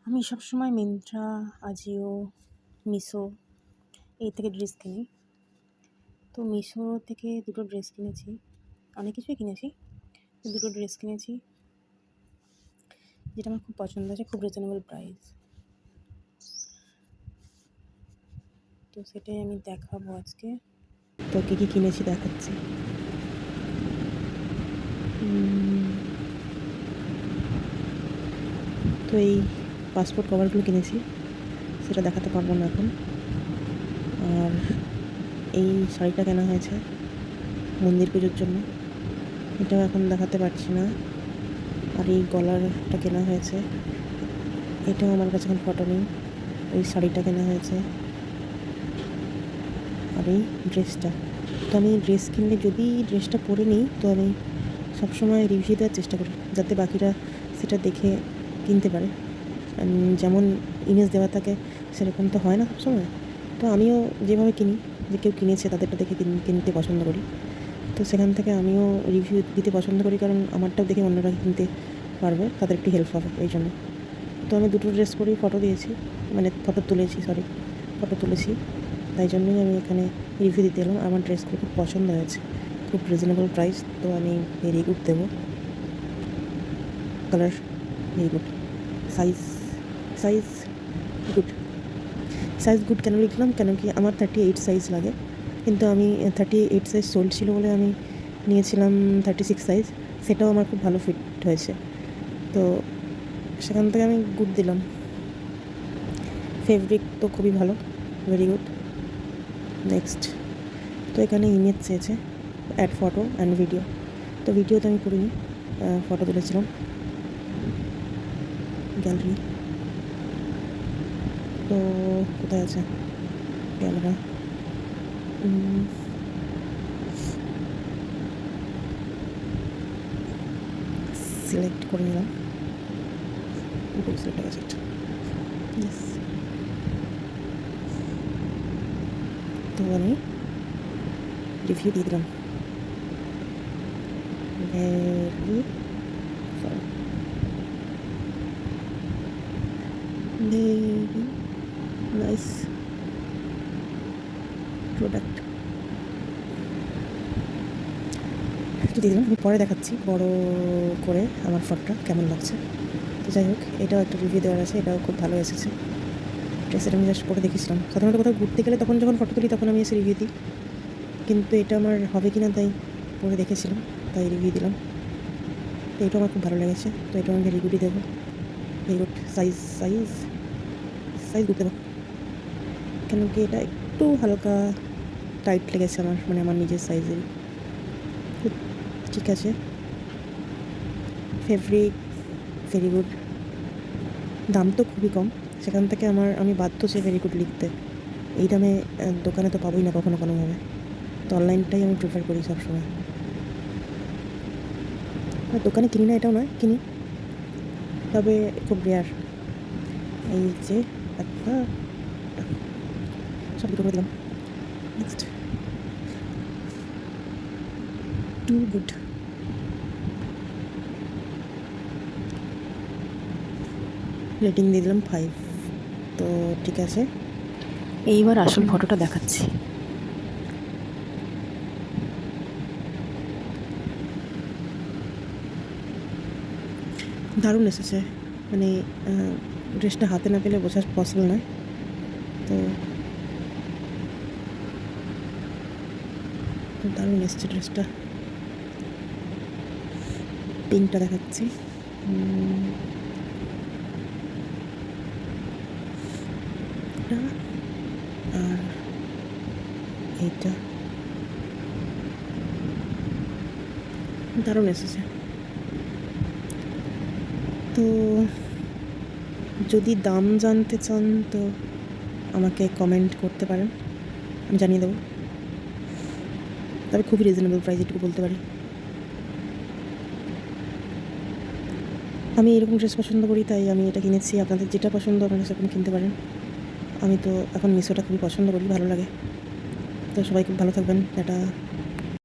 আমি সবসময় মিন্ত্রা, আজিও, মিশো এই থেকে ড্রেস কিনি। তো মিশো থেকে দুটো ড্রেস কিনেছি, অনেক কিছুই কিনেছি, দুটো ড্রেস কিনেছি যেটা আমার খুব পছন্দ হয়েছে, খুব রিজনেবল প্রাইস। তো সেটাই আমি দেখাবো আজকে। তো কী কী কিনেছি দেখাচ্ছি। তো এই পাসপোর্ট কভারগুলো কিনেছি, সেটা দেখাতে পারবো না এখন। আর এই শাড়িটা কেনা হয়েছে মন্দির পুজোর জন্য, এটাও এখন দেখাতে পারছি না। আর এই গলারটা কেনা হয়েছে, এটাও আমার কাছে এখন ফটো নেই। ওই শাড়িটা কেনা হয়েছে, আর এই ড্রেসটা। তো আমি ড্রেস কিনলে যদি ড্রেসটা পরে নিই, তো আমি সবসময় রিভিউ দেওয়ার চেষ্টা করি, যাতে বাকিরা সেটা দেখে কিনতে পারে। যেমন ইমেজ দেওয়া থাকে সেরকম তো হয় না সবসময়। তো আমিও যেভাবে কিনি, যে কেউ কিনেছে তাদেরটা দেখে কিনতে পছন্দ করি। তো সেখান থেকে আমিও রিভিউ দিতে পছন্দ করি, কারণ আমারটাও দেখে অন্যরা কিনতে পারবে, তাদের একটু হেল্প হবে এই জন্য। তো আমি দুটো ড্রেস পরেই ফটো দিয়েছি, মানে ফটো তুলেছি, তাই জন্যই আমি এখানে রিভিউ দিতে এলাম। আমার ড্রেসগুলো খুব পছন্দ হয়েছে, খুব রিজনেবল প্রাইস। তো আমি ভেরি গুড দেবো। Colour very good, size good কেন লিখলাম, কেন কি আমার 38 সাইজ লাগে, কিন্তু আমি 38 সাইজ চলছিল বলে আমি নিয়েছিলাম 36 সাইজ। সেটাও আমার খুব ভালো ফিট হয়েছে, তো সেখান থেকে আমি গুড দিলাম। ফেব্রিক তো খুবই ভালো, ভেরি গুড। নেক্সট, তো এখানে ইমেজ চেয়েছে, অ্যাড ফটো অ্যান্ড ভিডিও। তো ভিডিও তো আমি করিনি, ফটো তুলেছিলাম। গ্যালারি, তো কোথায় আছে ক্যামেরা? সিলেক্ট করে নিলাম, তো আমি রিভিউ দিয়ে দিলাম। Very nice product. তো দিয়ে দিলাম, আমি পরে দেখাচ্ছি বড় করে আমার ফটোটা কেমন লাগছে। তো যাই হোক, এটাও একটা রিভিউ দেওয়ার আছে, এটাও খুব ভালো এসেছে। ড্রেসের আমি জাস্ট পরে দেখেছিলাম, সাধারণত কোথাও ঘুরতে গেলে তখন যখন ফটো তুলি তখন আমি এসে রিভিউ দিই, কিন্তু এটা আমার হবে কি না তাই পরে দেখেছিলাম, তাই রিভিউ দিলাম। তো এটা আমার খুব ভালো লেগেছে, তো এটা আমি ভেরি গুডই দেবো। Very good. সাইজ গুড দেবো, কেন কি এটা একটু হালকা টাইট লেগেছে আমার, মানে আমার নিজের সাইজেরই। ঠিক আছে। ফেব্রিক ভেরি গুড, দাম তো খুবই কম, সেখান থেকে আমি বাধ্য যে ভেরি গুড লিখতে। এই দামে দোকানে তো পাবোই না কখনো কোনোভাবে, তো অনলাইনটাই আমি প্রেফার করি সবসময়। দোকানে কিনি না এটাও নয়, কিনি, তবে খুব রেয়ার। এই যে একটা সব দুটো করে দিলাম। Next, two good. রেটিং দিয়ে দিলাম 5। তো ঠিক আছে, এইবার আসল ফটোটা দেখাচ্ছি। দারুণ এসেছে, মানে ড্রেসটা হাতে না পেলে বোঝা পসিবল নয়। তো দারুণ এসেছে ড্রেসটা। পিঙ্কটা দেখাচ্ছি, আর এইটা দারুণ এসেছে। তো যদি দাম জানতে চান তো আমাকে কমেন্ট করতে পারেন, আমি জানিয়ে দেবো। তবে খুবই রিজনেবল প্রাইস, এটুকু বলতে পারি। আমি এরকম ড্রেস পছন্দ করি, তাই আমি এটা কিনেছি। আপনাদের যেটা পছন্দ আপনারা সেরকম কিনতে পারেন। আমি তো এখন মিশোটা খুবই পছন্দ করি, ভালো লাগে। তো সবাই খুব ভালো থাকবেন, এটা